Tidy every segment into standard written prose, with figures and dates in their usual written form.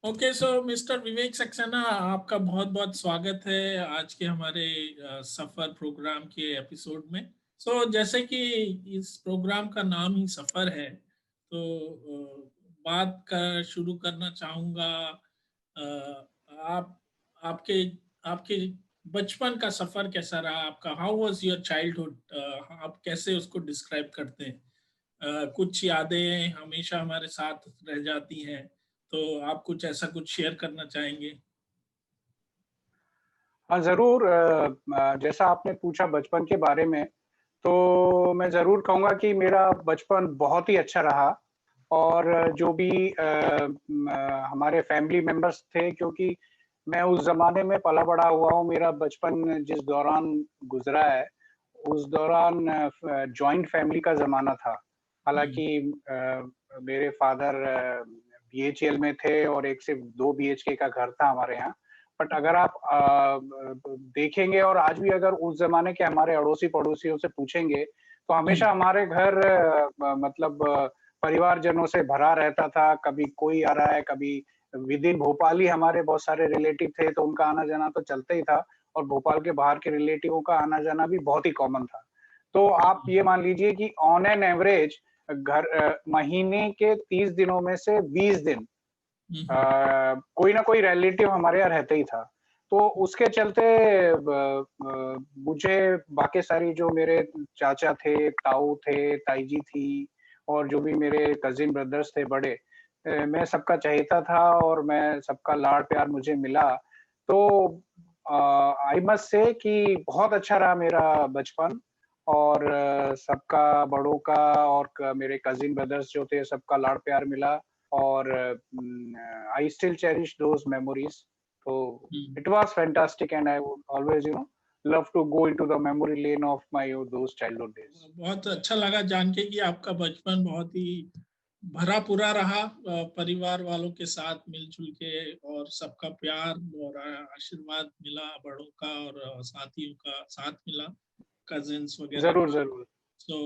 Okay, सो mister विवेक सक्सेना, आपका बहुत बहुत स्वागत है आज के हमारे सफर प्रोग्राम के एपिसोड में। जैसे कि इस प्रोग्राम का नाम ही सफर है, तो बात का शुरू करना चाहूँगा। आप आपके आपके बचपन का सफर कैसा रहा आपका? How was your childhood? आप कैसे उसको डिस्क्राइब करते हैं? कुछ यादें हमेशा हमारे साथ रह जाती हैं, तो आप कुछ ऐसा कुछ शेयर करना चाहेंगे? हाँ, ज़रूर। जैसा आपने पूछा बचपन के बारे में, तो मैं ज़रूर कहूँगा कि मेरा बचपन बहुत ही अच्छा रहा। और जो भी हमारे फैमिली मेंबर्स थे, क्योंकि मैं उस ज़माने में पला-बड़ा हुआ हूँ, मेरा बचपन जिस दौरान गुज़रा है, उस दौरान जॉइंट फैमिली का ज़माना था। हुँ, हालाँकि मेरे फ़ादर बीएचईएल में थे और एक सिर्फ़ 2 बीएचके का घर था हमारे यहाँ। बट अगर आप देखेंगे और आज भी अगर उस ज़माने के हमारे अड़ोसी-पड़ोसियों से पूछेंगे, तो हुँ, हमेशा हमारे घर मतलब परिवारजनों से भरा रहता था। कभी कोई आ रहा है, कभी विद इन भोपाल ही हमारे बहुत सारे रिलेटिव थे, तो उनका आना-जाना तो चलता ही था और भोपाल के बाहर के रिलेटिवों का आना-जाना भी बहुत ही कॉमन था। तो आप ये मान लीजिए कि ऑन एन एवरेज महीने के 30 दिनों में से 20 दिन हुँ, अ, हुँ, कोई ना कोई रिलेटिव हमारे यहाँ रहता ही था। तो उसके चलते मुझे बाकी सारी जो मेरे चाचा थे, ताऊ थे, ताई जी थी और जो भी मेरे कज़िन ब्रदर्स थे बड़े, मैं सबका चहेता था और मैं सबका लाड-प्यार मुझे मिला। तो आई मस्ट से कि बहुत अच्छा रहा मेरा बचपन और सबका बड़ों का और मेरे कजिन ब्रदर्स जो थे सबका लाड़ प्यार मिला और I still cherish those memories. तो हुँ। It was fantastic and I would always love to go into the memory lane of my those childhood days. बहुत अच्छा लगा जान के कि आपका बचपन बहुत ही भरा-पूरा रहा, परिवार वालों के साथ मिल-जुल के, और सबका प्यार और आशीर्वाद मिला बड़ों का, और साथियों का साथ मिला, कज़िन्स वगैरह जरूर का। जरूर। सो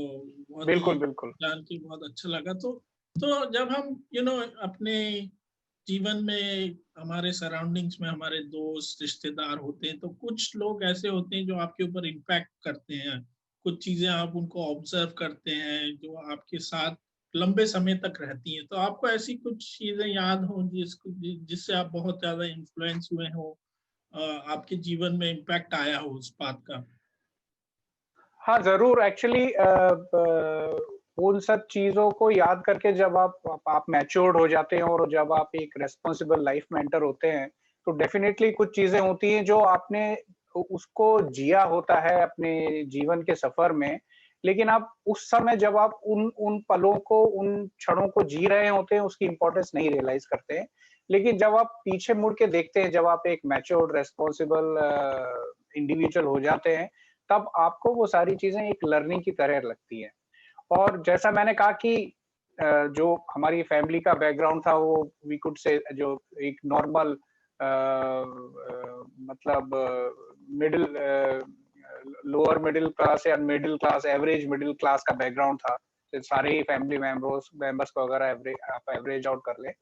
बहुत ही बिल्कुल बिल्कुल। जान के बहुत अच्छा लगा। तो जब हम अपने जीवन में हमारे सराउंडिंग्स में हमारे दोस्त रिश्तेदार होते हैं, तो कुछ लोग ऐसे होते हैं जो आपके ऊपर इम्पैक्ट करते हैं। कुछ चीजें आप उनको ऑब्जर्व करते हैं जो आपके साथ लंबे समय तक रहती हैं। तो आपको ऐसी कुछ चीजें याद हो जिससे आप बहुत ज्यादा इन्फ्लुएंस हुए हो, आपके जीवन में इम्पैक्ट आया हो उस बात का? हाँ, ज़रूर। एक्चुअली उन सब चीज़ों को याद करके जब आप मैच्योर्ड हो जाते हैं और जब आप एक रिस्पॉन्सिबल लाइफ में एंटर होते हैं, तो डेफ़िनेटली कुछ चीज़ें होती हैं जो आपने उसको जिया होता है अपने जीवन के सफ़र में। लेकिन आप उस समय जब आप उन उन पलों को, उन क्षणों को जी रहे होते हैं, उसकी इम्पोर्टेंस नहीं रियलाइज़ करते हैं। लेकिन जब आप पीछे मुड़ के देखते हैं, जब आप एक मैच्योर्ड रिस्पॉन्सिबल इंडिविजुअल हो जाते हैं, तब आपको वो सारी चीज़ें एक लर्निंग की तरह लगती हैं। और जैसा मैंने कहा कि जो हमारी फैमिली का बैकग्राउंड था वो वी कुड से जो एक नॉर्मल मतलब मिडिल लोअर मिडिल क्लास या middle class, average middle class का बैकग्राउंड था। तो सारे ही फैमिली मेंबर्स को अगर आप एवरेज आउट कर लें,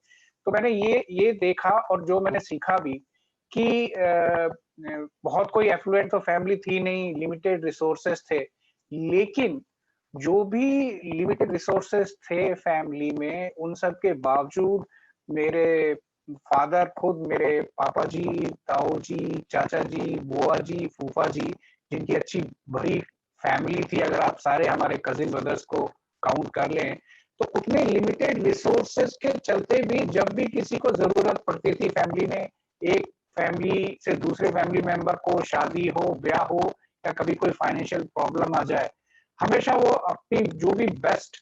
तो मैंने ये देखा और जो मैंने सीखा भी कि बहुत कोई एफ्लुएंट तो फैमिली थी नहीं, लिमिटेड रिसोर्सेस थे। लेकिन जो भी लिमिटेड रिसोर्सेस थे फैमिली में, उन सब के बावजूद मेरे फादर खुद, मेरे पापा जी, ताऊ जी, चाचा जी, बुआ जी, फूफा जी, जिनकी अच्छी बड़ी फैमिली थी, अगर आप सारे हमारे कज़िन ब्रदर्स को काउंट कर लें, तो उतने लिमिटेड रिसोर्सेस के चलते भी जब भी किसी को ज़रूरत पड़ती थी फैमिली में, एक फैमिली से दूसरे फैमिली मेंबर को शादी हो, ब्याह हो या कभी कोई फाइनेंशियल प्रॉब्लम आ जाए, हमेशा वो अपनी जो भी बेस्ट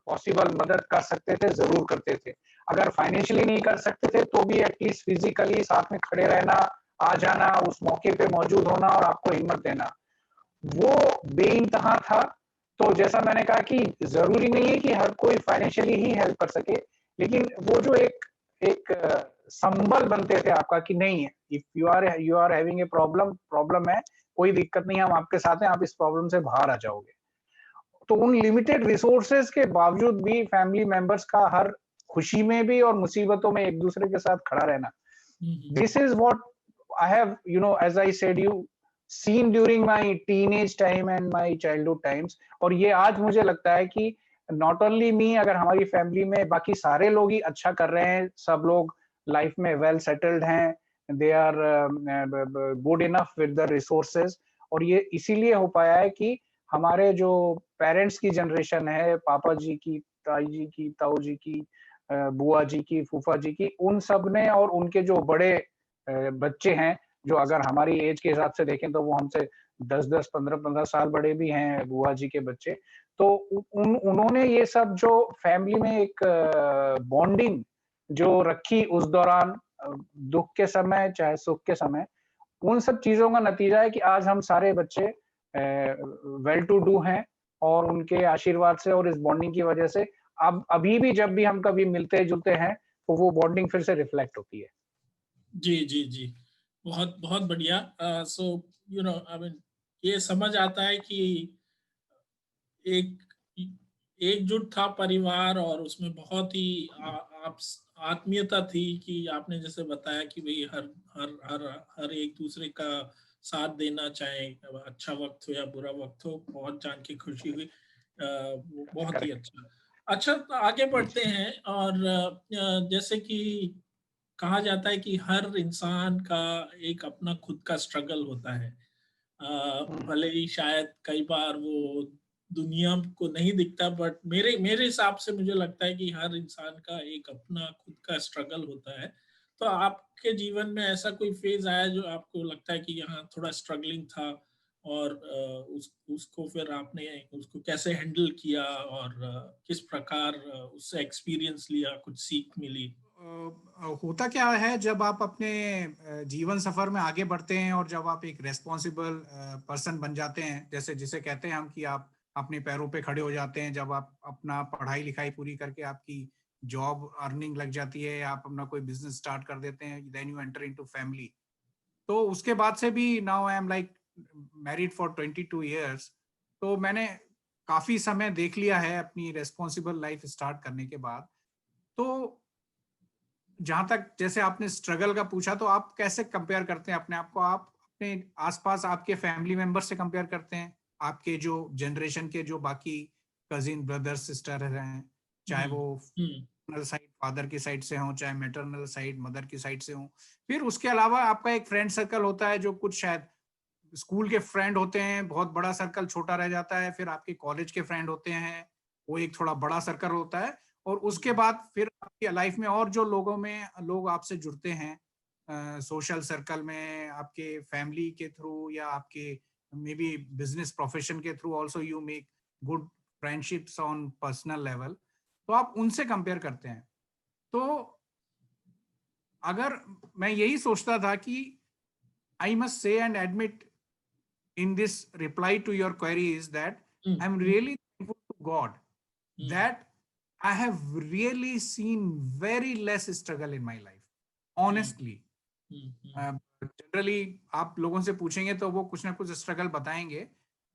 पॉसिबल मदद कर सकते थे, ज़रूर करते थे। अगर फाइनेंशियली नहीं कर सकते थे, तो भी एटलीस्ट फिज़िकली साथ में खड़े रहना, आ जाना, उस मौके पे मौजूद होना और आपको हिम्मत देना। वो बेइंतहा था। तो जैसा मैंने कहा कि ज़रूरी नहीं है कि हर कोई फाइनेंशियली ही हेल्प कर सके, लेकिन वो जो एक एक संबल बनते थे आपका कि नहीं, if you are having a problem है, कोई दिक्कत नहीं है, हम आपके साथ हैं, आप इस प्रॉब्लम से बाहर आ जाओगे। तो उन लिमिटेड रिसोर्सेज के बावजूद भी फैमिली मेंबर्स का हर खुशी में भी और मुसीबतों में एक दूसरे के साथ खड़ा रहना. This is what I have, as I said, seen during my teenage time and my childhood times. और ये आज मुझे लगता है कि not only me, अगर हमारी फैमिली में बाकी सारे लोग ही अच्छा कर रहे हैं, सब लोग लाइफ में वेल सेटल्ड हैं, they are good enough with the resources, और ये इसीलिए हो पाया है कि हमारे जो पेरेंट्स की जनरेशन है, पापा जी की, ताई जी की, ताऊ जी की, बुआ जी की, फूफा जी की, उन सब ने, और उनके जो बड़े बच्चे हैं, जो अगर हमारी एज के हिसाब से देखें तो वो हमसे 10-10, 15-15 साल बड़े भी हैं, बुआ जी के बच्चे. तो उन्होंने ये सब जो फैमिली में एक बॉन्डिंग जो रखी उस दौरान, दुख के समय चाहे सुख के समय, उन सब चीजों का नतीजा है कि आज हम सारे बच्चे वेल टू डू हैं, और उनके आशीर्वाद से और इस बॉन्डिंग की वजह से अब अभी भी जब भी हम कभी मिलते जुलते हैं तो वो बॉन्डिंग फिर से रिफ्लेक्ट होती है. जी, जी, जी। बहुत बहुत बढ़िया। सो आई मीन ये समझ आता है कि एक एकजुट था परिवार, और उसमें बहुत ही आप आत्मीयता थी कि आपने जैसे बताया कि भाई हर हर हर हर एक दूसरे का साथ देना, चाहे अच्छा वक्त हो या बुरा वक्त हो, बहुत जान के खुशी हुई। वो बहुत ही करेक्ट. अच्छा। अच्छा, तो आगे बढ़ते हैं। और जैसे कि कहा जाता है कि हर इंसान का एक अपना खुद का स्ट्रगल होता है। भले ही शायद कई बार वो दुनिया को नहीं दिखता, बट मेरे मेरे हिसाब से मुझे लगता है कि हर इंसान का एक अपना खुद का स्ट्रगल होता है। तो आपके जीवन में ऐसा कोई फेज आया जो आपको लगता है कि यहाँ थोड़ा स्ट्रगलिंग था, और उसको फिर आपने उसको कैसे हैंडल किया, और किस प्रकार उससे एक्सपीरियंस लिया, कुछ सीख मिली? होता क्या है जब आप अपने जीवन सफर में आगे बढ़ते हैं और जब आप एक रेस्पॉन्सिबल पर्सन बन जाते हैं, जैसे जिसे कहते हैं हम कि आप अपने पैरों पे खड़े हो जाते हैं, जब आप अपना पढ़ाई लिखाई पूरी करके आपकी जॉब अर्निंग लग जाती है, आप अपना कोई बिजनेस स्टार्ट कर देते हैं, then you enter into family. तो उसके बाद से भी now I am like married for 22 years. तो मैंने काफी समय देख लिया है अपनी रेस्पॉन्सिबल लाइफ स्टार्ट करने के बाद. तो जहां तक जैसे आपने स्ट्रगल का पूछा, तो आप कैसे कंपेयर करते हैं अपने आप को? आप अपने आसपास आपके फैमिली मेंबर से कंपेयर करते हैं, आपके जो जनरेशन के जो बाकी कजिन ब्रदर सिस्टर हैं, चाहे हम्म। वो हम्म। साइड फादर की साइड से हो, चाहे मैटरनल साइड मदर की साइड से हो. फिर उसके अलावा आपका एक फ्रेंड सर्कल होता है, जो कुछ शायद स्कूल के फ्रेंड होते हैं, बहुत बड़ा सर्कल छोटा रह जाता है. फिर आपके कॉलेज के फ्रेंड होते हैं, वो एक थोड़ा बड़ा सर्कल होता है. और उसके बाद फिर आपकी लाइफ में और जो लोग आपसे जुड़ते हैं सोशल सर्कल में, आपके फैमिली के थ्रू या आपके मे बी बिजनेस प्रोफेशन के through also you make good friendships on personal level. तो आप उनसे कंपेयर करते हैं. तो अगर मैं यही सोचता था कि I must say and admit in this reply to your query is that I'm hmm. really thankful to God hmm. that I have really seen very less struggle in my life. Hmm. Honestly, hmm. Generally आप लोगों से पूछेंगे तो वो कुछ ना कुछ struggle बताएंगे.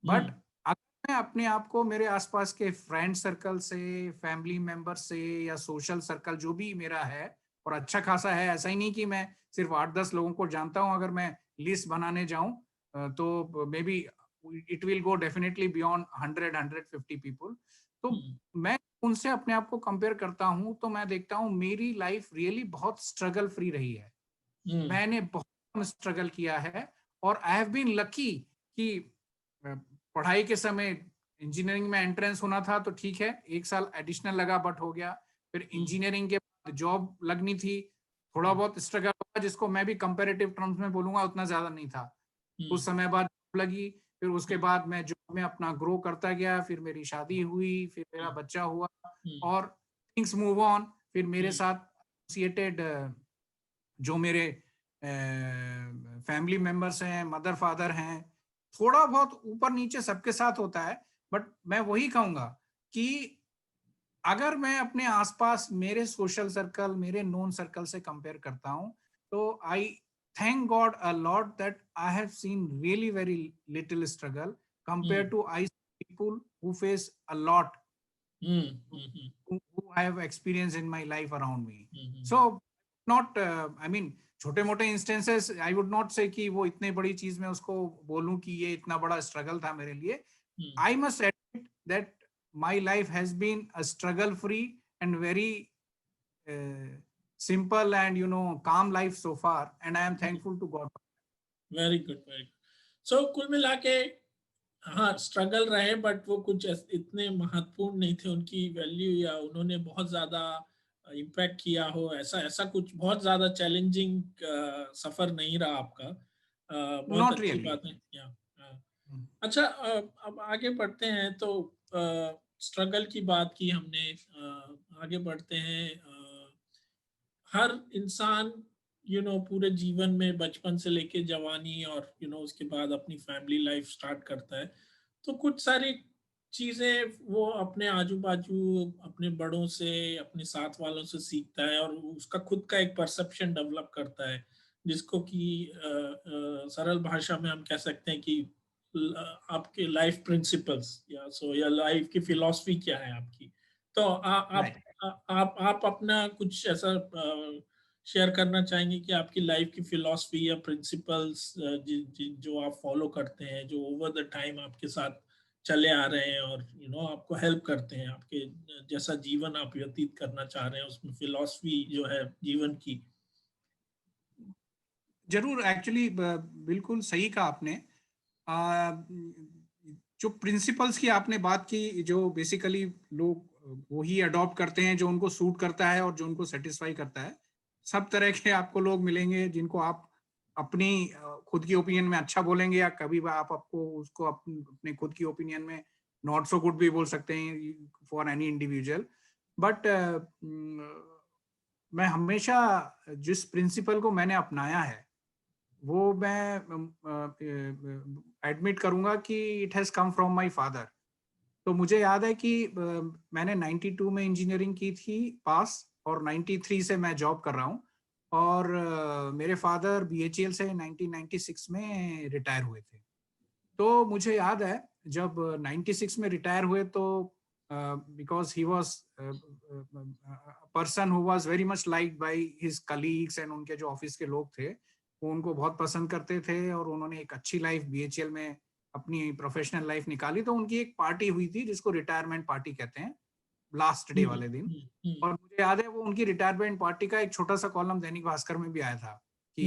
बट हम्म। अगर मैं अपने आप को मेरे आसपास के फ्रेंड सर्कल से, फैमिली मेंबर से या सोशल सर्कल जो भी मेरा है, और अच्छा खासा है, ऐसा ही नहीं कि मैं सिर्फ 8-10 लोगों को जानता हूं. अगर मैं लिस्ट बनाने जाऊं तो may be it will go definitely beyond 100-150 people. तो हम्म। मैं उनसे अपने आप को कंपेयर करता हूं तो मैं देखता हूं मेरी लाइफ रियली बहुत स्ट्रगल फ्री रही है. हम्म। मैंने बहुत स्ट्रगल किया है, और आई हैव बीन लकी कि पढ़ाई के समय इंजीनियरिंग में एंट्रेंस होना था तो ठीक है, 1 साल एडिशनल लगा बट हो गया. फिर इंजीनियरिंग के बाद जॉब लगनी थी, थोड़ा बहुत स्ट्रगल हुआ, जिसको मैं भी कंपैरेटिव टर्म्स में बोलूंगा उतना ज्यादा नहीं था. कुछ समय बाद जॉब लगी, फिर उसके बाद मैं जॉब में अपना ग्रो करता गया, फिर मेरी शादी हुई, फिर मेरा बच्चा हुआ, और थिंग्स मूव ऑन. फिर मेरे साथ एसोसिएटेड जो मेरे फैमिली मेंबर्स हैं, मदर फादर हैं, थोड़ा बहुत ऊपर नीचे सबके साथ होता है. बट मैं वही कहूंगा कि अगर मैं अपने आसपास मेरे सोशल सर्कल, मेरे नोन सर्कल से कंपेयर करता हूं, तो आई thank God a lot that I have seen really very little struggle compared to I see people who face a lot, who I have experienced in my life around me. Hmm, So not I mean छोटे मोटे instances I would not से कि वो इतने बड़ी चीज में उसको बोलूं कि ये इतना बड़ा स्ट्रगल था मेरे लिए. I must admit that my life has been a struggle free and very simple and calm life so far, and I am thankful to God. Very good, very good. So कुल मिला के हाँ struggle रहे, but वो कुछ इतने महत्वपूर्ण नहीं थे, उनकी वैल्यू या उन्होंने बहुत ज्यादा इम्पैक्ट किया हो, ऐसा ऐसा कुछ बहुत ज्यादा चैलेंजिंग सफर नहीं रहा आपका. बहुत Not अच्छी really. बात है. या अच्छा, अब आगे बढ़ते हैं. तो स्ट्रगल की बात की हमने, आगे बढ़ते हैं. हर इंसान पूरे जीवन में बचपन से लेके जवानी और उसके बाद अपनी फैमिली लाइफ स्टार्ट करता है, तो कुछ सारी चीजें वो अपने आजू बाजू अपने बड़ों से, अपने साथ वालों से सीखता है और उसका खुद का एक परसेप्शन डेवलप करता है, जिसको कि सरल भाषा में हम कह सकते हैं कि आपके लाइफ प्रिंसिपल्स या लाइफ की फिलॉसफी क्या है आपकी. तो Right. आप अपना कुछ ऐसा शेयर करना चाहेंगे कि आपकी लाइफ की फिलॉसफी या प्रिंसिपल्स जो आप फॉलो करते हैं, जो ओवर द टाइम आपके साथ चले आ रहे हैं और आपको हेल्प करते हैं, आपके जैसा जीवन आप व्यतीत करना चाह रहे हैं उसमें फिलॉसफी जो है जीवन की. जरूर. एक्चुअली बिल्कुल सही कहा आपने. जो प्रिंसिपल्स की आपने बात की, जो बेसिकली लोग वही अडॉप्ट करते हैं जो उनको सूट करता है और जो उनको सेटिस्फाई करता है. सब तरह के आपको लोग मिलेंगे जिनको आप अपनी खुद की ओपिनियन में अच्छा बोलेंगे, या कभी आप आपको उसको अपने खुद की ओपिनियन में नॉट सो गुड भी बोल सकते हैं फॉर एनी इंडिविजुअल. बट मैं हमेशा जिस प्रिंसिपल को मैंने अपनाया है वो मैं एडमिट करूंगा कि it has come from my father. तो मुझे याद है कि मैंने 92 में इंजीनियरिंग की थी पास, और 93 से मैं जॉब कर रहा हूँ. और मेरे फादर BHEL से 1996 में रिटायर हुए थे. तो मुझे याद है जब 96 में रिटायर हुए तो because he was person who was very much liked by his colleagues, and उनके जो ऑफिस के लोग थे वो उनको बहुत पसंद करते थे, और उन्होंने एक अच्छी लाइफ BHEL में अपनी प्रोफेशनल लाइफ निकाली. तो उनकी एक पार्टी हुई थी जिसको रिटायरमेंट पार्टी कहते हैं, लास्ट डे वाले दिन. और मुझे याद है वो उनकी रिटायरमेंट पार्टी का एक छोटा सा कॉलम दैनिक भास्कर में भी आया था कि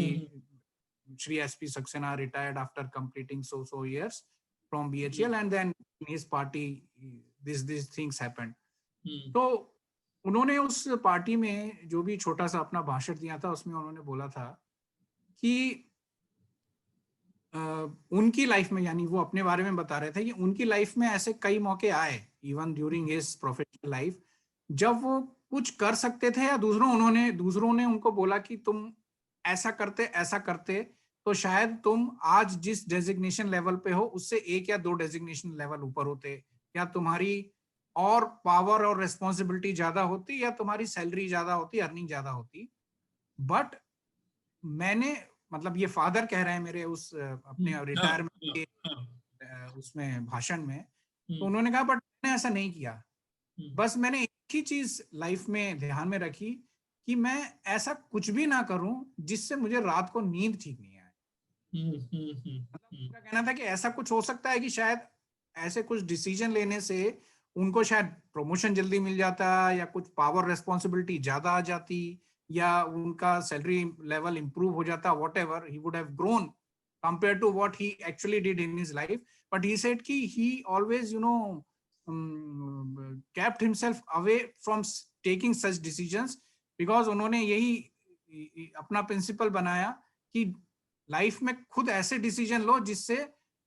Shri SP Saxena retired after completing so years from BHEL, and then in his party these things happened. तो उन्होंने उस पार्टी में जो भी छोटा सा अपना भाषण दिया था उसमें उन्होंने बोला था कि उनकी लाइफ में, यानी वो अपने बारे में बता रहे थे कि उनकी लाइफ में ऐसे कई मौके आए even during his professional life जब वो कुछ कर सकते थे या दूसरों ने उनको बोला कि तुम ऐसा करते तो शायद तुम आज जिस डेजिग्नेशन लेवल पे हो उससे 1 या 2 डेजिग्नेशन लेवल ऊपर होते, या तुम्हारी और पावर और रिस्पॉन्सिबिलिटी ज्यादा होती, या तुम्हारी सैलरी ज्यादा होती, अर्निंग ज्यादा होती. बट मैंने, मतलब ये फादर कह रहे हैं मेरे उस अपने रिटायरमेंट के उसमें भाषण में, तो उन्होंने कहा बट मैंने ऐसा नहीं किया. बस मैंने एक ही चीज लाइफ में ध्यान में रखी कि मैं ऐसा कुछ भी ना करूं जिससे मुझे रात को नींद ठीक नहीं आए. मतलब उनका कहना था कि ऐसा कुछ हो सकता है कि शायद ऐसे कुछ डिसीजन लेने से उनको शायद प्रमोशन जल्दी मिल जाता, या कुछ पावर रिस्पॉन्सिबिलिटी ज्यादा आ जाती, या उनका सैलरी लेवल इंप्रूव हो जाता, whatever, he would have grown compared to what he actually did in his life. But he said कि he always kept himself away from taking such decisions, because उन्होंने यही अपना प्रिंसिपल बनाया कि life में खुद ऐसे डिसीजन लो जिससे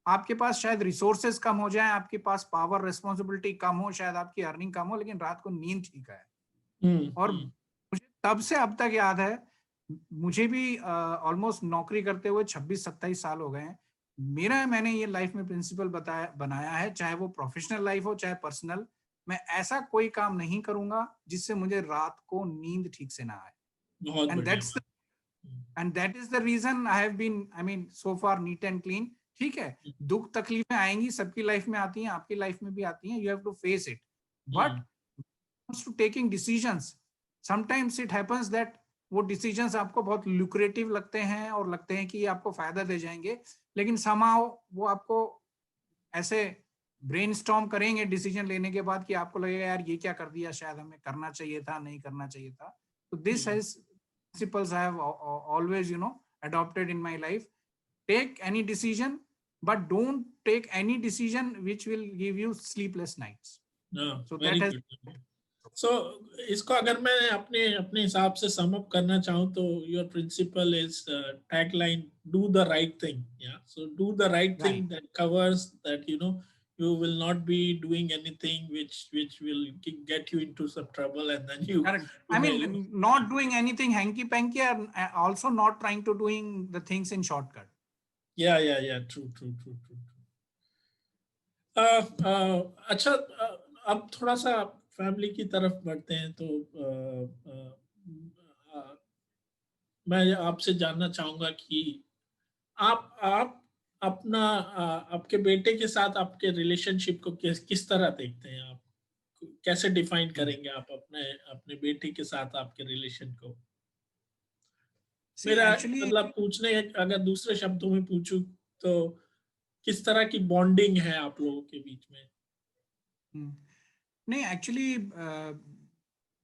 आपके पास शायद रिसोर्सेज कम हो जाए, आपके पास पावर रिस्पॉन्सिबिलिटी कम हो, शायद आपकी अर्निंग कम हो, लेकिन रात को नींद ठीक है. और मुझे तब से अब तक याद है, मुझे भी ऑलमोस्ट नौकरी करते हुए 26-27 साल हो गए हैं. मैंने ये लाइफ में प्रिंसिपल बनाया है, चाहे वो प्रोफेशनल लाइफ हो चाहे पर्सनल, मैं ऐसा कोई काम नहीं करूंगा जिससे मुझे रात को नींद ठीक से ना आए. And that is the reason I have been, I mean, so far neat and clean. ठीक है, दुख तकलीफें आएंगी, सबकी लाइफ में आती हैं, आपकी लाइफ में भी आती हैं, you have to face it. But to taking decisions, sometimes it happens that वो decisions आपको बहुत lucrative लगते हैं और लगते हैं कि ये आपको फायदा दे जाएंगे, लेकिन somehow वो आपको ऐसे ब्रेनस्टॉर्म करेंगे डिसीजन लेने के बाद कि आपको लगेगा यार ये क्या कर दिया, शायद हमें करना चाहिए था, नहीं करना चाहिए था. तो this has principles I have always adopted in my life. Take any decision, but don't take any decision which will give you sleepless nights. So that has good. So इसको अगर मैं अपने हिसाब से सम अप करना चाहूँ तो your principle is tagline, do the right thing. Yeah, so do the right thing that covers that, you will not be doing anything which will get you into some trouble, and then you correct. I mean, not doing anything hanky panky, and also not trying to doing the things in shortcut. Yeah, true. अच्छा, अब थोड़ा सा family की तरफ बढ़ते हैं, तो मैं आपसे जानना चाहूंगा कि आप अपना आपके बेटे के साथ आपके रिलेशनशिप को किस तरह देखते हैं? आप कैसे डिफाइन करेंगे आप अपने बेटे के साथ आपके रिलेशन को? मेरा मतलब पूछने, अगर दूसरे शब्दों में पूछूं तो किस तरह की बॉन्डिंग है आप लोगों के बीच में? नहीं, एक्चुअली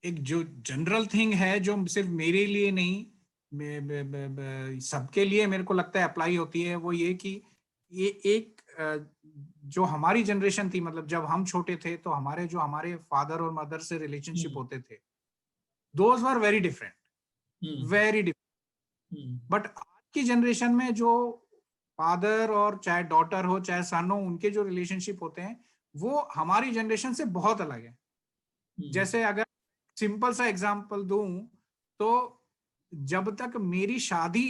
एक जो जनरल थिंग है जो सिर्फ मेरे लिए नहीं, सबके लिए मेरे को लगता है अप्लाई होती है, वो ये कि ये एक जो हमारी जनरेशन थी, मतलब जब हम छोटे थे तो हमारे फादर और मदर से रिलेशनशिप होते थे, those were very different, very different. But आज की जनरेशन में जो फादर और चाहे डॉटर हो चाहे सन हो, उनके जो रिलेशनशिप होते हैं वो हमारी जनरेशन से बहुत अलग है. जैसे अगर सिंपल सा एग्जांपल दूं तो जब तक मेरी शादी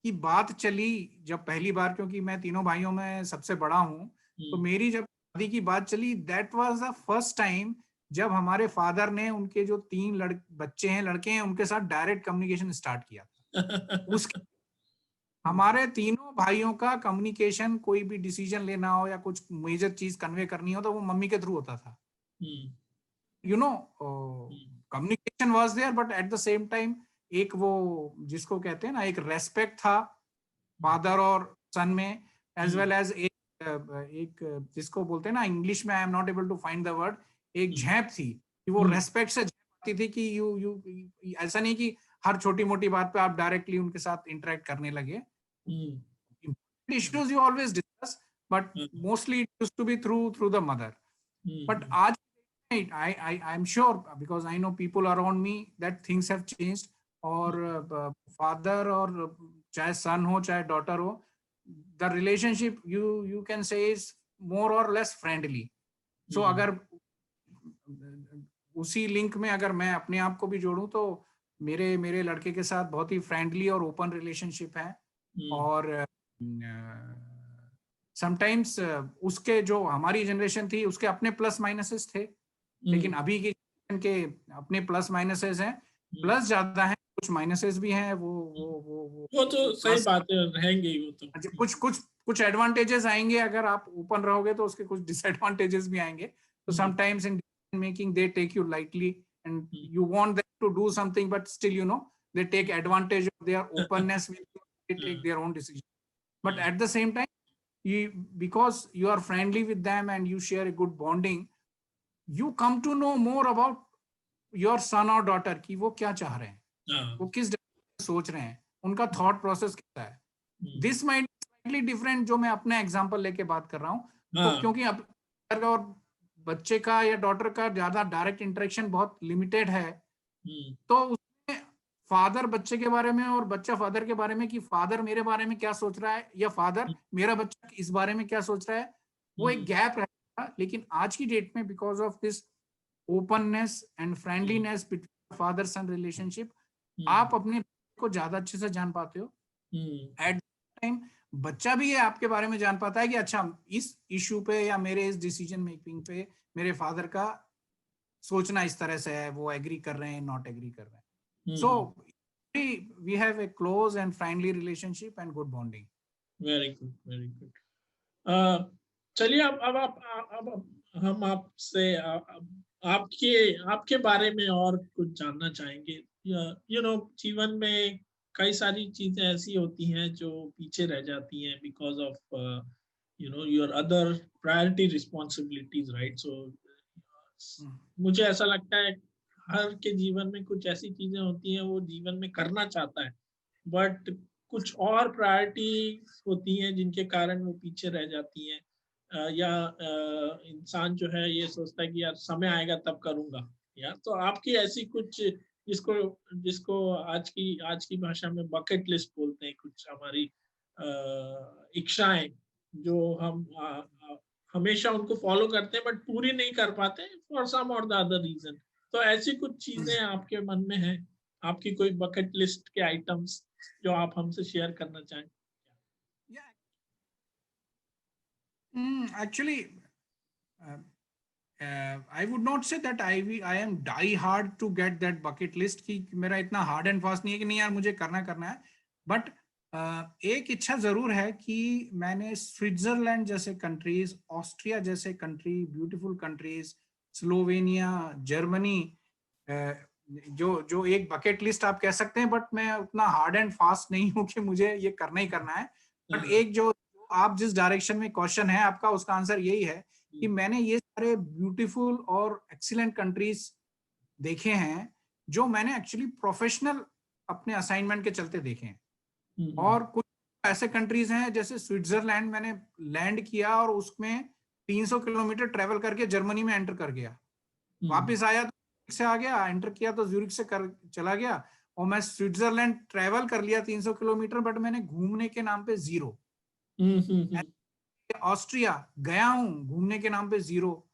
की बात चली, जब पहली बार, क्योंकि मैं तीनों भाइयों में सबसे बड़ा हूं, तो मेरी जब शादी की बात चली, that was the first time जब हमारे फादर ने उनके जो 3 बच्चे हैं, लड़के हैं, उनके साथ डायरेक्ट कम्युनिकेशन स्टार्ट किया था. उसके हमारे तीनों भाइयों का कम्युनिकेशन, कोई भी डिसीजन लेना हो या कुछ मेजर चीज कन्वे करनी हो तो वो मम्मी के थ्रू होता था. Communication was there, but at the same time एक वो जिसको कहते हैं ना, एक रेस्पेक्ट था फादर और सन में, एज वेल एज एक जिसको बोलते हैं ना, इंग्लिश में I am not able to find the word, एक झेप थी कि वो रेस्पेक्ट से आती थी कि यू ऐसा नहीं कि हर छोटी मोटी बात पे आप डायरेक्टली उनके साथ इंटरेक्ट करने लगे. Issues you always discuss, but mostly it used to be through the mother. But आज I'm sure, because I know people around me, that things have changed. और father और चाहे son हो चाहे daughter हो, the relationship you can say is more or less friendly. So अगर उसी link में अगर मैं अपने आप को भी जोड़ूं तो मेरे लड़के के साथ बहुत ही फ्रेंडली और ओपन रिलेशनशिप है. और समटाइम्स उसके जो हमारी जनरेशन थी उसके अपने प्लस माइनसेस थे, लेकिन अभी की जनरेशन के अपने प्लस माइनसेस हैं, प्लस ज्यादा हैं, कुछ माइनसेस भी हैं. वो तो सही बात है, रहेंगे वो तो. कुछ एडवांटेजेस आएंगे अगर आप ओपन रहोगे, तो उसके कुछ डिसएडवांटेजेस भी आएंगे. तो sometimes in making they take you lightly and you want them to do something, but still they take advantage of their openness with you, they take their own decision. But at the same time, because you are friendly with them and you share a good bonding, you come to know more about your son or daughter कि वो क्या चाह रहे हैं, वो किस सोच रहे हैं, उनका थॉट प्रोसेस कैसा है. दिस माइट स्लाइटली डिफरेंट जो मैं अपना एग्जांपल लेके बात कर रहा हूँ. तो क्योंकि अब और बच्चे का या डॉटर का ज्यादा डायरेक्ट इंटरेक्शन बहुत लिमिटेड है, तो फादर बच्चे के बारे में और बच्चा फादर के बारे में कि फादर मेरे बारे में क्या सोच रहा है या फादर मेरा बच्चा इस बारे में क्या सोच रहा है, वो एक गैप रहेगा. लेकिन आज की डेट में because of this openness and friendliness between father sun relationship, आप अपने को ज्यादा अच्छे से जान पाते हो. एट टाइम बच्चा भी है आपके बारे में जान पाता है कि अच्छा इस इश्यू पे या मेरे इस डिसीजन मेकिंग पे मेरे फादर का सोचना इस तरह से है, वो एग्री कर रहे हैं, नॉट एग्री कर रहे हैं. So we have a close and friendly relationship and good bonding. Very good. चलिए अब हम आपसे आपके आपके बारे में और कुछ जानना चाहेंगे? जीवन में कई सारी चीजें ऐसी होती हैं जो पीछे रह जाती हैं because of your other priority responsibilities, right? So मुझे ऐसा लगता है हर के जीवन में कुछ ऐसी चीजें होती हैं वो जीवन में करना चाहता है, बट कुछ और प्रायोरिटी होती हैं जिनके कारण वो पीछे रह जाती हैं। या इंसान जो है ये सोचता है कि यार समय आएगा तब करूंगा। यार तो आपकी ऐसी कुछ जिसको जिसको आज की भाषा में बकेट लिस्ट बोलते हैं, कुछ हमारी इच्छाएं जो हम हमेशा उनको फॉलो करते हैं बट पूरी नहीं कर पाते फॉर सम और द अदर रीजन। तो ऐसी कुछ चीजें आपके मन में है, आपकी कोई बकेट लिस्ट के आइटम्स जो आप हमसे शेयर करना चाहें? Actually, I would not say that I am die hard to get that bucket list कि मेरा इतना हार्ड एंड फास्ट नहीं है कि नहीं यार मुझे करना है, बट एक इच्छा जरूर है कि मैंने स्विट्जरलैंड जैसे कंट्रीज, ऑस्ट्रिया जैसे country, beautiful countries, Slovenia, Germany, जो एक बकेट लिस्ट आप कह सकते हैं, बट मैं उतना हार्ड एंड फास्ट नहीं हूं कि मुझे ये करना ही करना है। बट एक जो आप जिस डायरेक्शन में क्वेश्चन है आपका, उसका आंसर यही है कि मैंने ये सारे ब्यूटीफुल और एक्सीलेंट कंट्रीज देखे हैं जो मैंने एक्चुअली प्रोफेशनल अपने असाइनमेंट के चलते देखे हैं। और कुछ ऐसे कंट्रीज हैं जैसे स्विट्जरलैंड, मैंने लैंड किया और उसमें 300 किलोमीटर ट्रेवल करके जर्मनी में एंटर कर गया, वापस आया तो से आ गया, एंटर किया तो ज्यूरिख से कर चला गया, और मैं स्विट्जरलैंड ट्रेवल कर लिया 300 किलोमीटर, बट मैंने घूमने के नाम पे जीरो। ऑस्ट्रिया गया हूं, घूमने के नाम पे जीरो।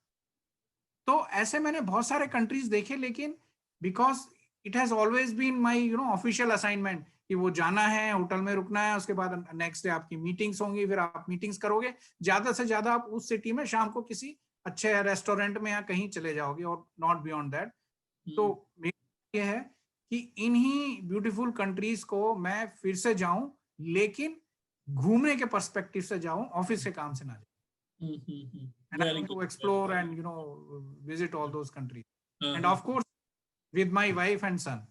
तो ऐसे मैंने बहुत सारे कंट्रीज देखे, लेकिन because it has always been my official assignment कि वो जाना है, होटल में रुकना है, उसके बाद नेक्स्ट डे आपकी मीटिंग्स होंगी, फिर आप मीटिंग्स करोगे, ज्यादा से ज्यादा आप उस सिटी में शाम को किसी अच्छे रेस्टोरेंट में या कहीं चले जाओगे, और नॉट बियॉन्ड दैट। तो मेरा ये है कि इन्हीं ब्यूटीफुल कंट्रीज को मैं फिर से जाऊं, लेकिन घूमने के पर्सपेक्टिव से जाऊं, ऑफिस के काम से ना जाऊं। And I want to explore and visit all those countries, and of course with my wife and son.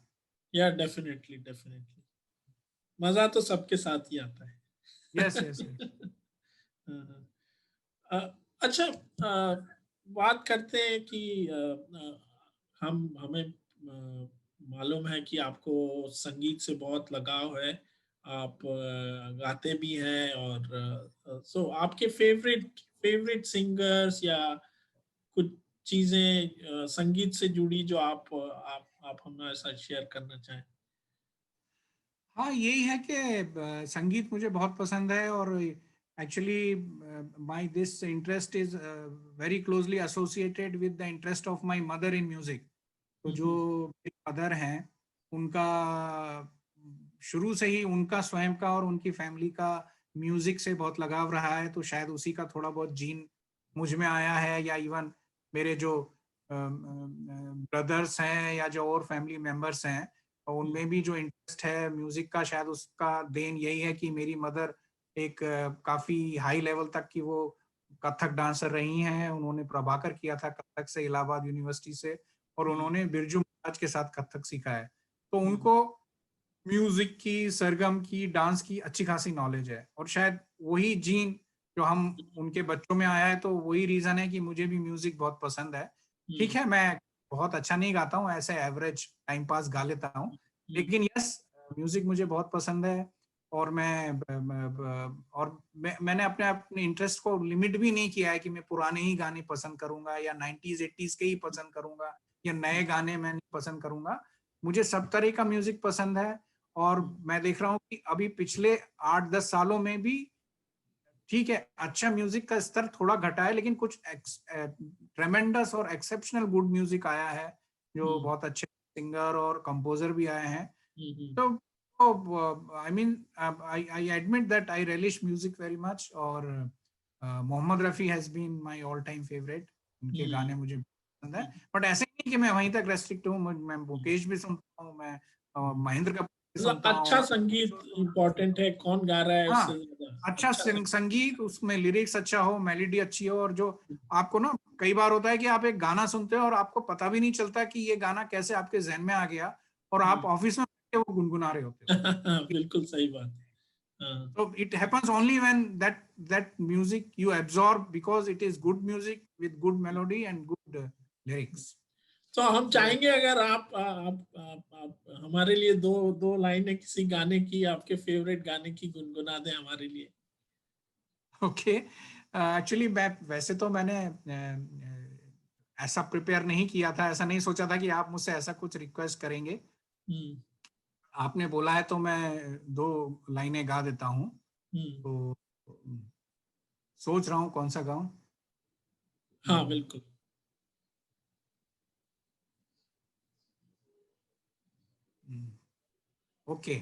Yeah, definitely. मजा तो सबके साथ ही आता है। Yes. अच्छा, बात करते हैं कि हमें मालूम है कि आपको संगीत से बहुत लगाव है, आप गाते भी हैं, और सो आपके फेवरेट सिंगर्स या कुछ चीजें संगीत से जुड़ी जो आप हमारे साथ शेयर करना चाहें? हाँ, यही है कि संगीत मुझे बहुत पसंद है, और actually my this interest is very closely associated with the interest of my mother in music. तो जो मेरी मदर हैं, उनका शुरू से ही उनका स्वयं का और उनकी फैमिली का म्यूजिक से बहुत लगाव रहा है, तो शायद उसी का थोड़ा बहुत जीन मुझ में आया है, या इवन मेरे जो ब्रदर्स हैं या जो और फैमिली मेंबर्स हैं, उनमें भी जो इंटरेस्ट है म्यूजिक का, शायद उसका देन यही है कि मेरी मदर एक काफी हाई लेवल तक की वो कथक डांसर रही हैं। उन्होंने प्रभाकर किया था कथक से, इलाहाबाद यूनिवर्सिटी से, और उन्होंने बिरजू महाराज के साथ कथक सीखा है। तो उनको म्यूजिक की, सरगम की, डांस की अच्छी खासी नॉलेज है, और शायद वही जीन जो हम उनके बच्चों में आया है, तो वही रीजन है कि मुझे भी म्यूजिक बहुत पसंद है। ठीक है, मैं बहुत अच्छा नहीं गाता हूँ, ऐसे एवरेज टाइम पास गा लेता हूँ, लेकिन यस, म्यूजिक मुझे बहुत पसंद है। और मैंने अपने इंटरेस्ट को लिमिट भी नहीं किया है कि मैं पुराने ही गाने पसंद करूंगा, या 90s 80s के ही पसंद करूंगा, या नए गाने मैं नहीं पसंद करूंगा। मुझे सब तरह का म्यूजिक पसंद है, और मैं देख रहा हूँ कि अभी पिछले 8-10 सालों में भी, ठीक है, अच्छा म्यूजिक का स्तर थोड़ा घटा है, लेकिन कुछ ट्रेमेंडस और एक्सेप्शनल गुड म्यूजिक आया है, जो बहुत अच्छे सिंगर और कंपोजर भी आए हैं। तो I mean I admit that I relish music very much, और Mohammed Rafi has been my all time favourite. उनके गाने मुझे पसंद है, बट ऐसे नहीं कि मैं वहीं तक रेस्ट्रिक्ट हूँ। मैं मुकेश भी सुनता हूँ, मैं महेंद्र कपूर भी सुनता हूँ। अच्छा संगीत इम्पोर्टेंट है, कौन गा रहा है उससे हाँ, ज्यादा। अच्छा संगीत, उसमें लिरिक्स अच्छा हो, मेलोडी अच्छी हो, और जो आपको ना कई बार होता है कि आप एक गाना सुनते हो और आपको पता भी नहीं चलता कि ये गाना कैसे आपके जहन में आ गया, और आप ऑफिस में वो गुनगुना रहे होते हो। बिल्कुल सही बात है। हाँ। So it happens only when that music you absorb, because it is good music with good melody and good lyrics. तो हम So चाहेंगे अगर आप हमारे लिए दो दो लाइनें किसी गाने की, आपके फेवरेट गाने की गुनगुना दें हमारे लिए। okay, actually मैं वैसे तो मैंने ऐसा प्रिपेयर नहीं किया था, ऐसा नहीं सोचा था कि आप मुझसे ऐसा कुछ रिक्वेस्ट करेंगे। आपने बोला है तो मैं दो लाइनें गा देता हूँ। तो सोच रहा हूँ कौन सा गाऊं। हाँ बिल्कुल। ओके।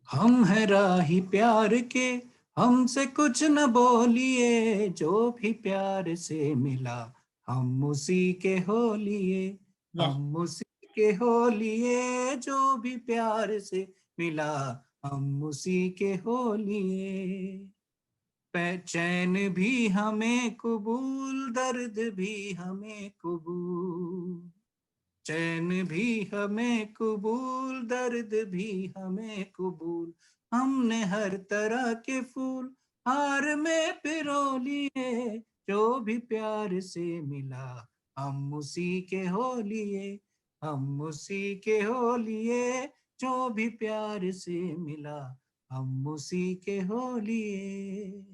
हम है राही प्यार के, हमसे कुछ न बोलिए, जो भी प्यार से मिला हम उसी के हो लिए, हम उसी के हो लिए, जो भी प्यार से मिला हम उसी के हो लिए। चैन भी हमें कबूल, दर्द भी हमें कबूल, चैन भी हमें कबूल, दर्द भी हमें कबूल, हमने हर तरह के फूल हार में पिरो लिए, जो भी प्यार से मिला हम उसी के हो लिए, हम उसी के हो लिए, जो भी प्यार से मिला हम उसी के हो लिए।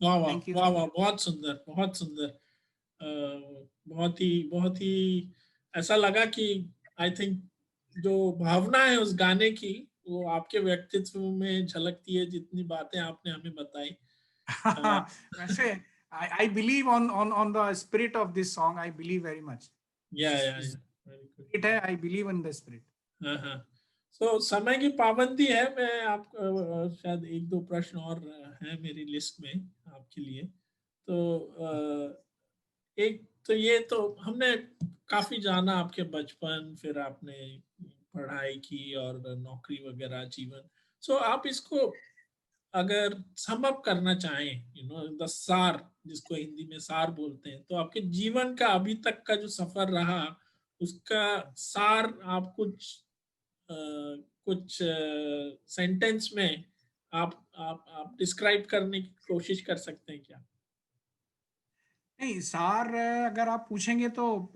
वाह वाह वाह वाह, बहुत सुंदर, बहुत सुंदर। बहुत ही ऐसा लगा कि आई थिंक जो भावना है उस गाने की वो आपके व्यक्तित्व में झलकती है, जितनी बातें आपने हमें बताई। वैसे I believe on the spirit of this song. I believe very much. या वेरी गुड। It है, I believe in the spirit. हाँ हाँ। तो समय की पाबंदी है, मैं आपको शायद एक दो प्रश्न और है मेरी लिस्ट में आपके लिए। तो एक तो ये तो हमने काफी जाना आपके बचपन, फिर आपने पढ़ाई की और नौकरी वगैरह जीवन। सो आप इसको अगर सम अप करना चाहें, द सार, जिसको हिंदी में सार बोलते हैं, तो आपके जीवन का अभी तक का जो सफर रहा उसका सार आप कुछ सेंटेंस में आप डिस्क्राइब करने की कोशिश कर सकते हैं क्या? नहीं, सार अगर आप पूछेंगे तो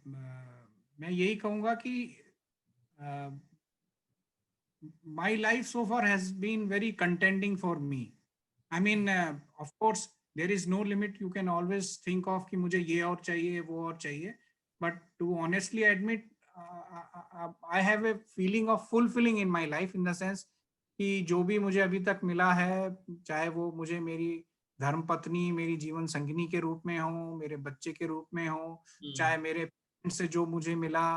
मैं यही कहूंगा कि my life so far has been very contenting for me. I mean, of course, there is no limit. You can always think of कि मुझे ये और चाहिए, वो और चाहिए. But to honestly admit, I have a feeling of fulfilling in my life, in the sense कि जो भी मुझे अभी तक मिला है, चाहे वो मुझे मेरी धर्म पत्नी, मेरी जीवन संगिनी के रूप में हो, मेरे बच्चे के रूप में हो, चाहे मेरे पेरेंट्स से जो मुझे मिला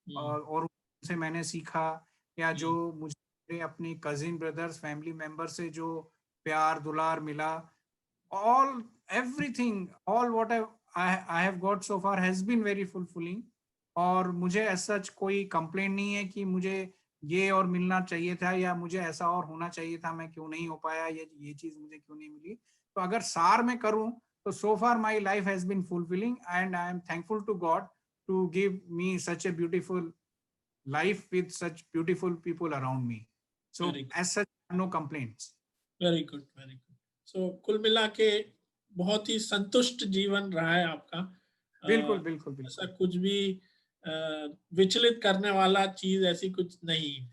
और उनसे मैंने सीखा, या जो मुझे अपनी कजिन ब्रदर्स फैमिली मेंबर से जो प्यार दुलार मिला, all everything, all what I have got so far has been very fulfilling. और मुझे ऐसा कोई कंप्लेंट नहीं है कि मुझे ये और मिलना चाहिए था या मुझे ऐसा और होना चाहिए था, मैं क्यों नहीं हो पाया, ये चीज मुझे क्यों नहीं मिली। तो अगर सार में करूं तो so far my life has been fulfilling and I am thankful to God to give me such a beautiful life with such beautiful people around me. So as such, no complaints. Very good, very good. So कुल मिला के बहुत ही संतुष्ट जीवन रहा है आपका। बिल्कुल बिल्कुल बिल्कुल। ऐसा कुछ भी विचलित करने वाला चीज ऐसी कुछ नहीं।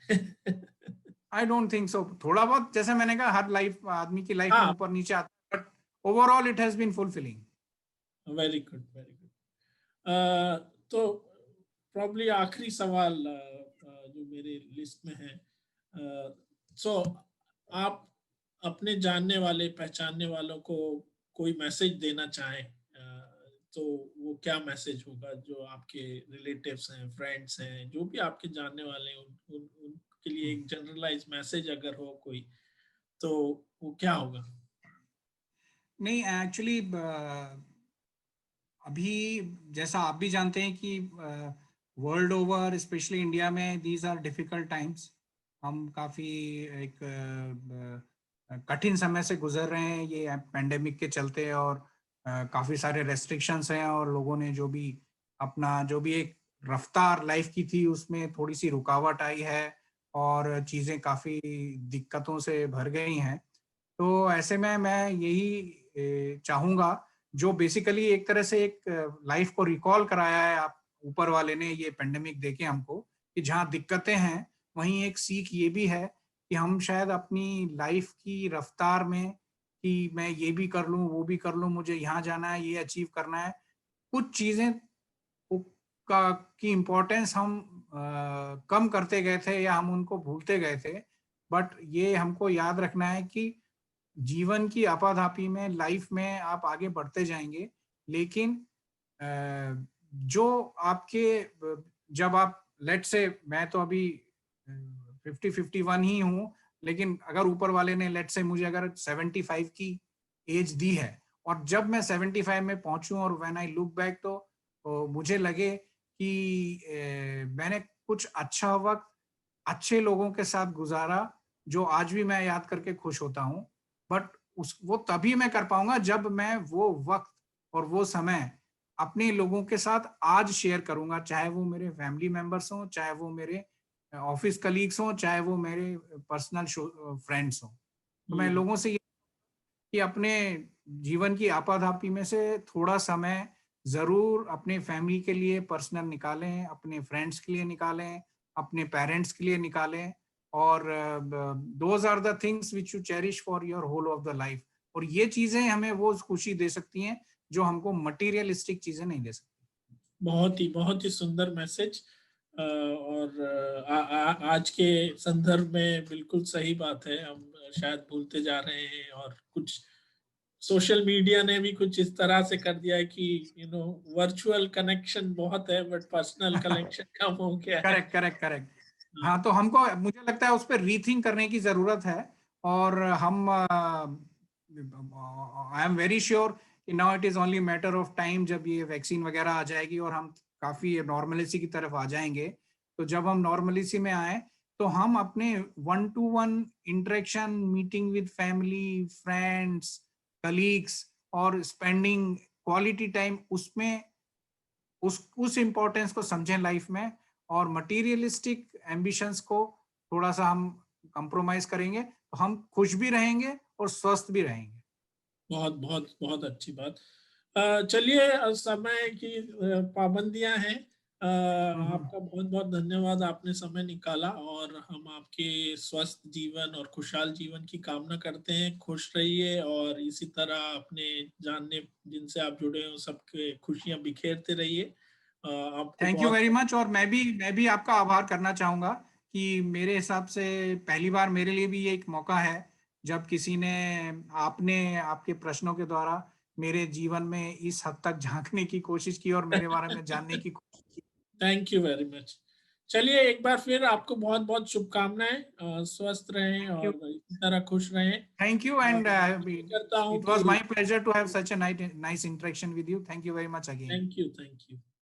I don't think so. थोड़ा बहुत, जैसे मैंने कहा, हर लाइफ, आदमी की लाइफ में हाँ, ऊपर नीचे आता है, but overall it has been fulfilling. Very good, very good. तो प्रॉब्ली आखिरी सवाल जो मेरे लिस्ट में है, सो आप अपने जानने वाले पहचानने वालों को कोई मैसेज देना चाहें, तो वो क्या मैसेज होगा? जो आपके रिलेटिव्स हैं, फ्रेंड्स हैं, जो भी आपके जानने वाले हैं, उनके लिए एक जनरलाइज मैसेज अगर हो कोई, तो वो क्या होगा? नहीं, एक्चुअली अभी जैसा आप भी जानते हैं कि वर्ल्ड ओवर स्पेशली इंडिया में दीज आर डिफिकल्ट टाइम्स। हम काफ़ी एक कठिन समय से गुजर रहे हैं ये पेंडेमिक के चलते, और काफ़ी सारे रेस्ट्रिक्शंस हैं, और लोगों ने जो भी अपना जो भी एक रफ्तार लाइफ की थी उसमें थोड़ी सी रुकावट आई है, और चीज़ें काफ़ी दिक्कतों से भर गई हैं। तो ऐसे में मैं यही चाहूँगा, जो बेसिकली एक तरह से एक लाइफ को रिकॉल कराया है आप ऊपर वाले ने ये पेंडेमिक देके हमको, कि जहाँ दिक्कतें हैं वहीं एक सीख ये भी है कि हम शायद अपनी लाइफ की रफ्तार में, कि मैं ये भी कर लूँ, वो भी कर लूँ, मुझे यहाँ जाना है, ये अचीव करना है, कुछ चीज़ें का की इम्पोर्टेंस हम कम करते गए थे या हम उनको भूलते गए थे। बट ये हमको याद रखना है कि जीवन की आपाधापी में, लाइफ में आप आगे बढ़ते जाएँगे, लेकिन जो आपके जब आप लेट्स से मैं तो अभी 50-51 ही हूँ, लेकिन अगर ऊपर वाले ने लेट्स से मुझे अगर 75 की एज दी है, और जब मैं 75 में पहुँचूँ और व्हेन आई लुक बैक, तो मुझे लगे कि मैंने कुछ अच्छा वक़्त अच्छे लोगों के साथ गुज़ारा, जो आज भी मैं याद करके खुश होता हूँ। बट उस वो तभी मैं कर पाऊँगा जब मैं वो वक़्त और वो समय अपने लोगों के साथ आज शेयर करूँगा, चाहे वो मेरे फैमिली मेंबर्स हों, चाहे वो मेरे ऑफ़िस कलीग्स हों, चाहे वो मेरे पर्सनल फ्रेंड्स हों। तो मैं हम्म। लोगों से ये कि अपने जीवन की आपाधापी में से थोड़ा समय ज़रूर अपने फैमिली के लिए पर्सनल निकालें, अपने फ्रेंड्स के लिए निकालें, अपने पेरेंट्स के लिए निकालें, और those are the things which you cherish for your whole of the life. और ये चीज़ें हमें वो खुशी दे सकती हैं जो हमको मटेरियलिस्टिक चीज़ें नहीं दे सकती। बहुत ही सुंदर मैसेज। और आज के संदर्भ में बिल्कुल सही बात है। हम शायद भूलते जा रहे हैं, और कुछ सोशल मीडिया ने भी कुछ इस तरह से कर दिया है कि वर्चुअल कनेक्शन बहुत है बट पर्सनल कनेक्शन कम हो गया है। Correct, correct, correct. हाँ। हाँ, तो हमको मुझे लगता है उस पे रीथिंक करने की ज़रूरत है, और हम आई एम वेरी श्योर कि now it is only matter of time जब ये वैक्सीन वगैरह आ जाएगी और हम काफ़ी नॉर्मलिसी की तरफ आ जाएँगे। तो जब हम नॉर्मलिसी में आएँ, तो हम अपने one two one interaction, meeting with family, friends, colleagues, और स्पेंडिंग क्वालिटी टाइम उसमें उस इम्पोर्टेंस को समझें लाइफ में, और मटेरियलिस्टिक एम्बिशंस को थोड़ा सा हम कंप्रोमाइज करेंगे, तो हम खुश भी रहेंगे और स्वस्थ भी रहेंगे। बहुत अच्छी बात। चलिए, समय की पाबंदियां हैं। हम्म। आपका बहुत बहुत धन्यवाद, आपने समय निकाला, और हम आपके स्वस्थ जीवन और खुशहाल जीवन की कामना करते हैं। खुश रहिए, और इसी तरह अपने जानने जिनसे आप जुड़े हो सबके खुशियां बिखेरते रहिए। आपको थैंक यू बहुत वेरी मच। और मैं भी आपका आभार करना चाहूंगा कि मेरे हिसाब से पहली बार मेरे लिए भी ये एक मौका है जब किसी ने आपने आपके प्रश्नों के द्वारा मेरे जीवन में इस हद तक झांकने की कोशिश की और मेरे बारे में जानने की कोशिश की। Thank you very much. चलिए, एक बार फिर आपको बहुत बहुत शुभकामनाएं। स्वस्थ रहें थैंक यू। और इसी तरह खुश रहें। थैंक यू, एंड मैं आशा करता हूं it कि was my pleasure to have such a nice interaction with you. Thank you very much again. Thank you.